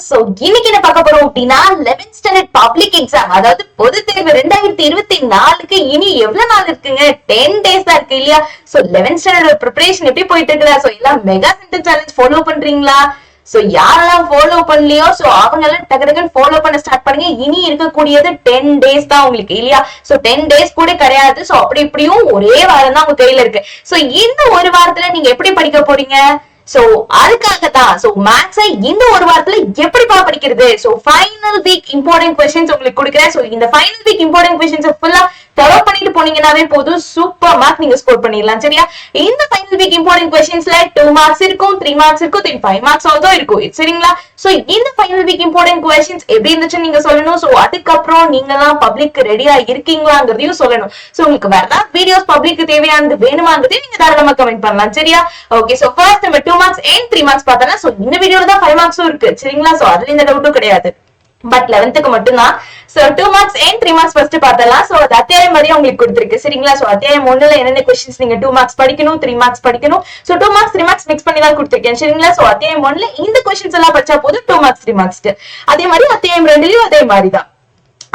So இன்னைக்கு என்ன பார்க்க போறோம் அப்படின்னா 11th ஸ்டாண்டர்ட் பப்ளிக் எக்ஸாம், அதாவது பொது தேர்வு 2024க்கு இனி எவ்வளவு நாள் இருக்குங்க? 10 டேஸ் தான் இருக்கு இல்லையா? சோ 11th ஸ்டாண்டர்ட் ப்ரிப்பரேஷன் எப்படி போயிட்டு இருக்குதா? சோ எல்லாம் மெகா சென்டென்ஸ் சேலஞ்ச் ஃபாலோ பண்றீங்களா? சோ யாரெல்லாம் ஃபாலோ பண்ணலையோ சோ அவங்க எல்லாம் டக்கு டக்குன்னு ஃபாலோ பண்ண ஸ்டார்ட் பண்ணுங்க. இனி இருக்கக்கூடியது 10 டேஸ் தான் உங்களுக்கு இல்லையா? சோ 10 டேஸ் கூட கிடையாது. சோ அப்படி இப்படியும் ஒரே வாரம் தான் உங்க கையில இருக்கு. சோ இந்த ஒரு வாரத்துல நீங்க எப்படி படிக்க போறீங்க? சோ அதுக்காக தான் சோ மேத்ஸை இந்த ஒரு வாரத்துல எப்படிப்பா படிக்கிறது? So final week important questions உங்களுக்கு கொடுக்கிறேன். சோ இந்த ஃபைனல் வீக் இம்பார்ட்டன்ட் क्वेश्चंस ஃபுல்லா ஃபாலோ பண்ணிட்டு போனீங்கனாவே போதும், சூப்பர் மார்க் நீங்க ஸ்கோர் பண்ணிடலாம். சரியா? இந்த ஃபைனல் வீக் இம்பார்ட்டன்ட் क्वेश्चंसல 2 மார்க்ஸ் இருக்கும், 3 மார்க்ஸ் இருக்கும், 5 மார்க்ஸ் ஆல்சோ இருக்கும். சரிங்களா? சோ இந்த ஃபைனல் வீக் இம்பார்ட்டன்ட் क्वेश्चंस எப்படி இருந்துச்சுன்னு நீங்க சொல்லணும். சோ அதுக்கப்புறம் நீங்கலாம் பப்ளிக் ரெடியா இருக்கீங்களாங்கிறதையும் சொல்லணும். சோ உங்களுக்கு வேற ஏதாவது வீடியோஸ் பப்ளிக்கு தேவையானது வேணுமாங்கிறதையும் நீங்க தாராளமா கமெண்ட் பண்ணலாம். சரியா? ஓகே. சோ ஃபர்ஸ்ட் நம்ம 2 மார்க்ஸ் and 3 மார்க்ஸ் பார்த்தோம்னா சோ இந்த வீடியோல தான் 5 மார்க்ஸும் இருக்கு. சரிங்களா? சோ அதுல எந்த டவுட்டும் கிடையாது. பட் 11th மட்டும் தான். So 2 marks and 3 marks first பார்த்தலாம். சோ அது அத்தியாயம் மாதிரியே உங்களுக்கு கொடுத்திருக்கு. சரிங்களா? சோ அத்தியாயம் 1ல என்னென்ன क्वेश्चंस நீங்க 2 மார்க்ஸ் படிக்கணும், 3 மார்க்ஸ் படிக்கணும். சோ 2 மார்க்ஸ் 3 மார்க்ஸ் மிக்ஸ் பண்ணி தான் கொடுத்திருக்கேன். சரிங்களா? சோ அத்தியாயம் 1ல இந்த क्वेश्चंस எல்லாம் படிச்சா போதும் 2 மார்க்ஸ் 3 மார்க்ஸ்க்கு. அதே மாதிரி அத்தியாயம் 2லயும் அதே மாதிரி தான்.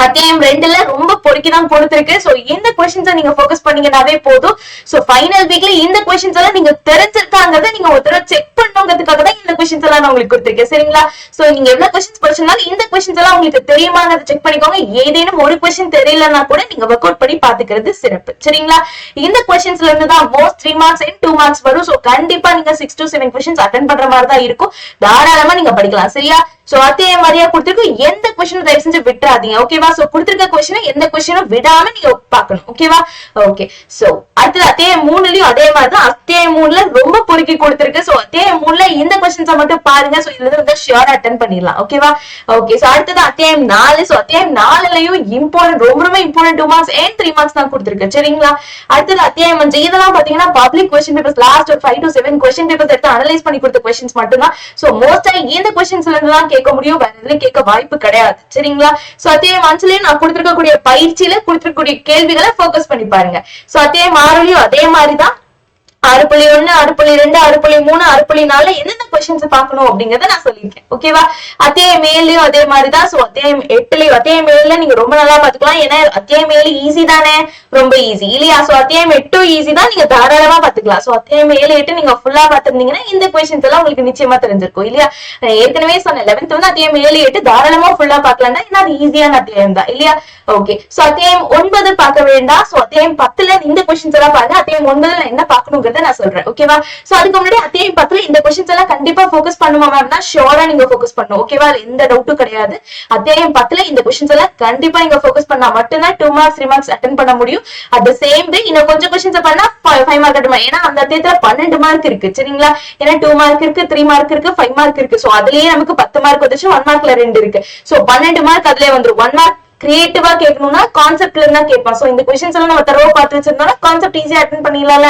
அத்தியாயம் 2ல ரொம்ப பொறுக்கிதான் கொடுத்திருக்கு. சோ இந்த क्वेश्चंस நீங்க ஃபோக்கஸ் பண்ணீங்கனாவே போதும். சோ ஃபைனல் வீக்ல இந்த क्वेश्चंस எல்லாம் நீங்க தெரிஞ்சிருக்காங்கறத நீங்க ஒரு தடவை செக் பண்ணணும்ங்கிறதுக்காக தான் இந்த क्वेश्चंस எல்லாம் நான் உங்களுக்கு கொடுத்திருக்கேன். சரிங்களா? சோ நீங்க எவ்வளவு क्वेश्चंस படிச்சனாலும் இந்த क्वेश्चंस எல்லாம் உங்களுக்கு தெரியுமாங்கறத செக் பண்ணிக்கோங்க. ஏதேனும் ஒரு क्वेश्चन தெரியலனா கூட நீங்க வொர்க் அவுட் பண்ணி பாத்துக்கிறது சிறப்பு. சரிங்களா? இந்த क्वेश्चंसல இருந்து தான் மோஸ்ட் 3 மார்க்ஸ் and 2 மார்க்ஸ் வரும். சோ கண்டிப்பா நீங்க 6 to 7 क्वेश्चंस அட்டெண்ட் பண்ற மாதிரி தான் இருக்கும். தாராளமா நீங்க படிக்கலாம். சரியா? சோ அத்தியாயம் மாதிரியா கொடுத்திருக்கு. எந்த क्वेश्चन தயவு செஞ்சு விட்டுறாதீங்க. ஓகேவா? சோ கொடுத்திருக்க क्वेश्चन எந்த क्वेश्चனும் விடாம நீங்க பார்க்கணும். ஓகேவா? ஓகே. சோ அடுத்து அத்தியாயம் 3லயும் அதே மாதிரி தான். அத்தியாயம் 3ல ரொம்ப பொறுக்கி கொடுத்திருக்கு. சோ அத்தியாயம் 3ல இந்த क्वेश्चंस மட்டும் பாருங்க. சோ இதுல இருந்து ஷியோரா அட்டெண்ட் பண்ணிடலாம். ஓகேவா? ஓகே. சோ அடுத்து அத்தியாயம் 4. சோ அத்தியாயம் 4லயும் இம்பார்ட்டன்ட் ரொம்ப இம்பார்ட்டன்ட் 2 மார்க்ஸ் and 3 மார்க்ஸ் தான் கொடுத்திருக்கு. சரிங்களா? அடுத்து அத்தியாயம் 5 இதெல்லாம் பாத்தீங்கன்னா பப்ளிக் क्वेश्चन பேப்பர்ஸ் லாஸ்ட் ஒரு 5 to 7 क्वेश्चन பேப்பர்ஸ் எடுத்து அனலைஸ் பண்ணி கொடுத்த क्वेश्चंस மட்டும் தான். சோ மோஸ்டா இந்த क्वेश्चंसல இருந்து தான் கேட்க முடியும். வேற எதுல கேட்க வாய்ப்பு கிடையாது. சரிங்களா? சோ அத்தியாயம் 5லயும் நான் கொடுத்திருக்கக்கூடிய பயிற்சியில கொடுத்திருக்கக்கூடிய கேள்விகளை ஃபோக்கஸ் பண்ணி பாருங்க. சோ அத்தியாயம் 6லயும் அதே மாதிரி தான். 6.1 6.2 6.3 6.4 என்னென்ன क्वेश्चंस பார்க்கணும் அப்படிங்கறத நான் சொல்லிருக்கேன். ஓகேவா? அத்தியாயம் 7லயும் அதே மாதிரி தான். சோ அத்தியாயம் 8லயும் அத்தியாயம் 7ல நீங்க ரொம்ப நல்லா பாத்துக்கலாம். ஏன்னா அத்தியாயம் 7 ஈஸி தானே, ரொம்ப ஈஸி இல்லையா? சோ அத்தியாயம் 8 ஈஸி தான், நீங்க தாராளமா பாத்துக்கலாம். சோ அத்தியாயம் 7 8 நீங்க ஃபுல்லா பாத்துருந்தீங்கன்னா இந்த क्वेश्चंस எல்லாம் உங்களுக்கு நிச்சயமா தெரிஞ்சிருக்கும் இல்லையா? ஏற்கனவே சொன்ன 11th வந்து அத்தியாயம் 7 8 தாராளமா ஃபுல்லா பார்க்கலாம். ஏன்னா அது ஈஸியான அத்தியாயம் தான் இல்லையா? ஓகே. சோ அத்தியாயம் 9 பார்க்க வேண்டாம். சோ அத்தியாயம் 10ல இந்த क्वेश्चंस எல்லாம் பாருங்க. அத்தியாயம் 9ல என்ன பார்க்கணும் நான் சொல்றேன். ஓகேவா? சோ அதுக்கு முன்னாடி அத்தியாயம் 10ல இந்த क्वेश्चंस எல்லாம் கண்டிப்பா ஃபோக்கஸ் பண்ணுவாங்கன்னா ஷியோரா நீங்க ஃபோக்கஸ் பண்ணணும். ஓகேவா? எந்த டவுட்டும் கிடையாது. அத்தியாயம் 10ல இந்த क्वेश्चंस எல்லாம் கண்டிப்பா நீங்க ஃபோக்கஸ் பண்ணா மட்டும் தான் 2 மார்க்ஸ் 3 மார்க்ஸ் அட்டெண்ட் பண்ண முடியும். அட் தி சேம் டே இன்னும் கொஞ்சம் क्वेश्चंस பண்ணா 5 மார்க் அட்டெண்ட் பண்ணலாம். ஏன்னா அந்த அத்தியாயத்துல 12 மார்க் இருக்கு. சரிங்களா? ஏன்னா 2 மார்க் இருக்கு, 3 மார்க் இருக்கு, 5 மார்க் இருக்கு. சோ அதுலயே நமக்கு 10 மார்க் வந்துச்சு. 1 மார்க்ல 2 இருக்கு. சோ 12 மார்க் அதுலயே வந்துரும். 1 மார்க் கிரியேட்டிவா கேட்கணும்னா கான்செப்ட்ல இருந்தா கேட்பான். சோ இந்த क्वेश्चंस எல்லாம் நம்ம தரவா பார்த்து வச்சிருந்தோம்னா கான்செப்ட் ஈஸியா அட்டெண்ட் பண்ணிடலாம்ல.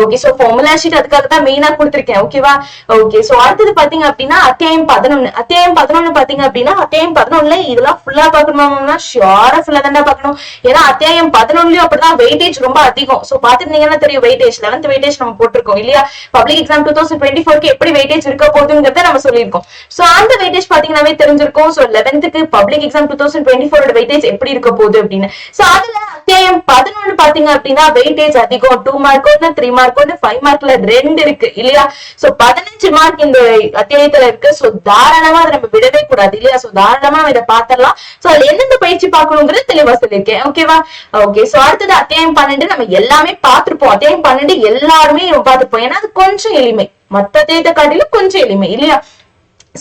ஓகே. சோ ஃபார்முலா ஷீட் அதுக்காக தான் மெயினா கொடுத்திருக்கேன். ஓகேவா? ஓகே. சோ அடுத்தது பாத்தீங்க அப்படின்னா அத்தியாயம் 11. அத்தியாயம் 11 பாத்தீங்க அப்படின்னா அத்தியாயம் 11ல இதெல்லாம் ஃபுல்லா பாக்கணும்னா ஷியோரா ஃபுல்லா தான் பார்க்கணும். ஏன்னா அத்தியாயம் 11லயும் அப்படிதான் வெயிட்டேஜ் ரொம்ப அதிகம். சோ பாத்துட்டீங்கன்னா தெரியும் வெயிட்டேஜ் 11th வெயிட்டேஜ் நம்ம போட்டிருக்கோம் இல்லையா? பப்ளிக் எக்ஸாம் 2024க்கு எப்படி வெயிட்டேஜ் இருக்க போகுதுங்கிறத நம்ம சொல்லியிருக்கோம். சோ அந்த வெயிட்டேஜ் பாத்தீங்கன்னாவே தெரிஞ்சிருக்கும். So 11th public exam 2024 weightage எப்படி இருக்க போகுது அப்படின்னு. சோ அதுல அத்தியாயம் 11 பாத்தீங்க அப்படின்னா வெயிட்டேஜ் அதிகம். 2 மார்க் 1 3 மார்க் 1 5 மார்க்ல 2 இருக்கு இல்லையா? சோ 15 மார்க் இந்த அத்தியாயத்துல இருக்கு. சோ தாராளமா அதை நம்ம விடவே கூடாது இல்லையா? சோ தாராளமா இதை பாத்திரலாம். சோ அதுல எந்தெந்த பயிற்சி பார்க்கணுங்கிறது தெளிவா சொல்லியிருக்கேன். ஓகேவா? ஓகே. சோ அடுத்தது அத்தியாயம் 12 நம்ம எல்லாமே பார்த்திருப்போம். அத்தியாயம் 12 எல்லாருமே பார்த்திருப்போம். ஏன்னா அது கொஞ்சம் எளிமை, மத்த அத்தியாயத்தை காட்டிலும் கொஞ்சம் எளிமை இல்லையா?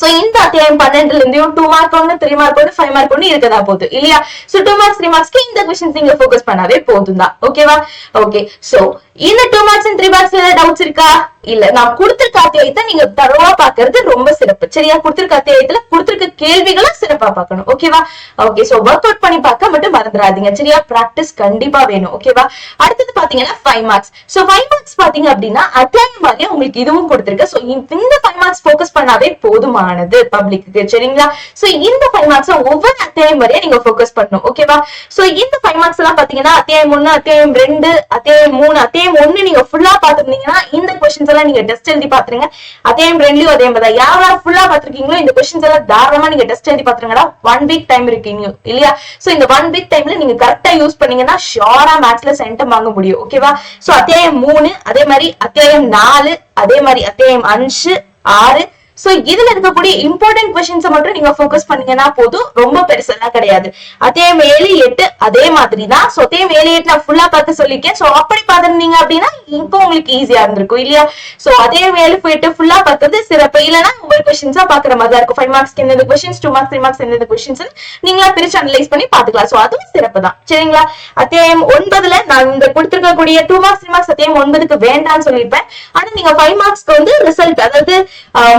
சோ இந்த அத்தியாயம் 12ல இருந்தும் 2 மார்க் 1 3 மார்க் 1 5 மார்க் 1 இருக்கதா போகுது இல்லையா? சோ 2 மார்க்ஸ் 3 மார்க்ஸ்க்கு இந்த क्वेश्चंस நீங்க ஃபோக்கஸ் பண்ணாவே போதும் தான். ஓகேவா? ஓகே. சோ இந்த 2 மார்க்ஸ் and 3 மார்க்ஸ்ல ஏதாவது டவுட்ஸ் இருக்கா? இல்ல நான் கொடுத்திருக்க அத்தியாயத்தை நீங்க தரவா பாக்குறது ரொம்ப சிறப்பு. சரியா? கொடுத்திருக்க அத்தியாயத்துல கொடுத்திருக்க கேள்விகளை சிறப்பா பார்க்கணும். ஓகேவா? ஓகே. சோ வொர்க் அவுட் பண்ணி பார்க்க மட்டும் மறந்துடாதீங்க. சரியா? பிராக்டிஸ் கண்டிப்பா வேணும். ஓகேவா? அடுத்தது பாத்தீங்கன்னா 5 மார்க்ஸ். சோ 5 மார்க்ஸ் பாத்தீங்க அப்படின்னா அத்தியாயம் மாதிரியே உங்களுக்கு இதுவும் கொடுத்திருக்கு. சோ இந்த 5 மார்க்ஸ் ஃபோக்கஸ் பண்ணாவே போதுமானது பப்ளிக்கு. சரிங்களா? சோ இந்த 5 மார்க்ஸ் ஒவ்வொரு அத்தியாயம் வரையும் நீங்க ஃபோக்கஸ் பண்ணணும். ஓகேவா? சோ இந்த 5 மார்க்ஸ் எல்லாம் பாத்தீங்கன்னா அத்தியாயம் 1 அத்தியாயம் 2 அத்தியாயம் 3 அத்தியாயம் அத்தியாயம் 1 நீங்க ஃபுல்லா பாத்துருந்தீங்கன்னா இந்த கொஸ்டின்ஸ் எல்லாம் நீங்க டெஸ்ட் எழுதி பாத்துருங்க. அத்தியாயம் 2லயும் அதே மாதிரி யாரெல்லாம் ஃபுல்லா பாத்துருக்கீங்களோ இந்த கொஸ்டின்ஸ் எல்லாம் தாராளமா நீங்க டெஸ்ட் எழுதி பாத்துருங்கடா. 1 வீக் டைம் இருக்கீங்க இல்லையா? சோ இந்த 1 வீக் டைம்ல நீங்க கரெக்டா யூஸ் பண்ணீங்கன்னா ஷியோரா மேத்ஸ்ல சென்டம் வாங்க முடியும். ஓகேவா? சோ அத்தியாயம் 3 அதே மாதிரி அத்தியாயம் 4 அதே மாதிரி அத்தியாயம் 5 6 சோ இதுல இருக்கக்கூடிய இம்பார்ட்டன்ட் கொஸ்டின்ஸ் மட்டும் நீங்க போக்கஸ் பண்ணீங்கன்னா போதும், ரொம்ப பெருசெல்லாம் கிடையாது. அத்தியாயம் 7 8 அதே மாதிரி தான். சோ அத்தியாயம் 7 8 நான் ஃபுல்லா பார்த்து சொல்லிருக்கேன். சோ அப்படி பாத்துருந்தீங்க அப்படின்னா இப்போ உங்களுக்கு ஈஸியா இருந்திருக்கும் இல்லையா? சோ அத்தியாயம் 7 8 ஃபுல்லா பார்த்தது சிறப்பு. இல்லைன்னா ஒவ்வொரு கொஸ்டின்ஸா பாக்குற மாதிரி இருக்கும். 5 மார்க்ஸ்க்கு எந்த கொஸ்டின்ஸ், 2 மார்க்ஸ் 3 மார்க்ஸ் எந்த கொஸ்டின்ஸ் நீங்களா பிரிச்சு அனலைஸ் பண்ணி பாத்துக்கலாம். சோ அதுவும் சிறப்பு தான். சரிங்களா? அத்தியாயம் 9ல நான் இந்த கொடுத்திருக்கக்கூடிய 2 மார்க்ஸ் 3 மார்க்ஸ் அத்தியாயம் 9க்கு வேண்டாம்னு சொல்லியிருப்பேன். ஆனா நீங்க 5 மார்க்ஸ்க்கு வந்து ரிசல்ட் அதாவது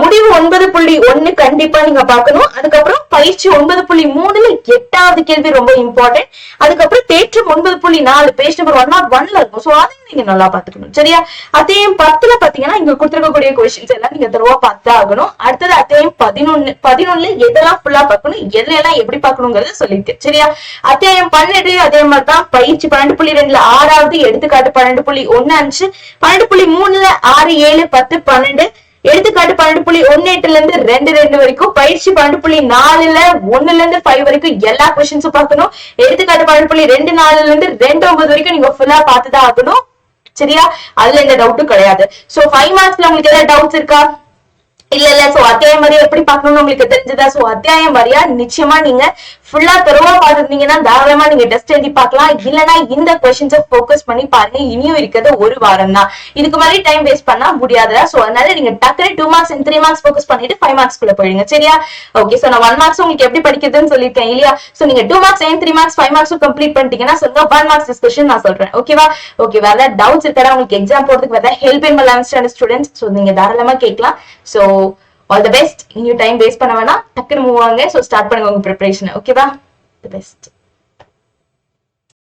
முடிவு 9.1 கண்டிப்பா நீங்க பார்க்கணும். அதுக்கப்புறம் பயிற்சி 9.3ல 8வது கேள்வி ரொம்ப இம்பார்ட்டன்ட். அதுக்கப்புறம் தேற்றம் 9.4 பேஜ் நம்பர் 101ல இருக்கும். சோ அதையும் நீங்க நல்லா பாத்துக்கணும். சரியா? அத்தியாயம் 10ல பாத்தீங்கன்னா இங்க கொடுத்திருக்கக்கூடிய கொஸ்டின்ஸ் எல்லாம் நீங்க தருவா பார்த்தா ஆகணும். அடுத்தது அத்தியாயம் 11ல எதெல்லாம் ஃபுல்லா பார்க்கணும், எல்லாம் எப்படி பார்க்கணுங்கிறத சொல்லிருக்கு. சரியா? அத்தியாயம் 12 அதே மாதிரி தான். பயிற்சி 12.2ல 6வது, எடுத்துக்காட்டு 12.15, 12.3ல 6 7 10 12, எடுத்துக்காட்டு 12.18ல இருந்து 2 வரைக்கும், பயிற்சி 12.4ல 1ல இருந்து 5 வரைக்கும் எல்லா கொஸ்டின்ஸும் பார்க்கணும். எடுத்துக்காட்டு 12.24ல இருந்து 2 வரைக்கும் நீங்க ஃபுல்லா பார்த்துதான் ஆகணும். சரியா? அதுல எந்த டவுட்டும் கிடையாது. சோ 5 மார்க்ஸ்ல உங்களுக்கு ஏதாவது டவுட்ஸ் இருக்கா? இல்ல. சோ அத்தியாயம் வரையா எப்படி பார்க்கணும்னு உங்களுக்கு தெரிஞ்சதா? சோ அத்தியாயம் வரையா நிச்சயமா நீங்க ஃபுல்லா தரவா பாத்துருந்தீங்கன்னா தாராளமா நீங்க டெஸ்ட் எழுதி பார்க்கலாம். இல்லைன்னா இந்த கொஸ்டின்ஸை போக்கஸ் பண்ணி பாருங்க. இனியும் இருக்கிறது ஒரு வாரம் தான். இதுக்கு மாதிரி டைம் வேஸ்ட் பண்ணா முடியாதுடா. சோ அதனால நீங்க டக்குனு 2 மார்க்ஸ் and 3 மார்க்ஸ் போக்கஸ் பண்ணிட்டு 5 மார்க்ஸ் குள்ள போயிடுங்க. சரியா? ஓகே. சோ நான் 1 மார்க்ஸ் உங்களுக்கு எப்படி படிக்கிறதுன்னு சொல்லிருக்கேன் இல்லையா? சோ நீங்க 2 மார்க்ஸ் and 3 மார்க்ஸ் 5 மார்க்ஸும் கம்ப்ளீட் பண்ணிட்டீங்கன்னா சொல்லுங்க 1 மார்க்ஸ் டிஸ்கஷன் நான் சொல்றேன். ஓகேவா? ஓகே. வேற ஏதாவது டவுட்ஸ் இருக்கா உங்களுக்கு எக்ஸாம் போறதுக்கு வேற ஹெல்ப் வேணுமா 11th ஸ்டாண்டர்ட் ஸ்டூடெண்ட்ஸ்? சோ நீங்க தாராளமா கேட்கலாம். So all the best. இனியும் டைம் வேஸ்ட் பண்ண வேணாம், டக்குனு மூவ் ஆகுங்க. சோ ஸ்டார்ட் பண்ணுங்க உங்க ப்ரிப்பரேஷன். ஓகேவா? The best.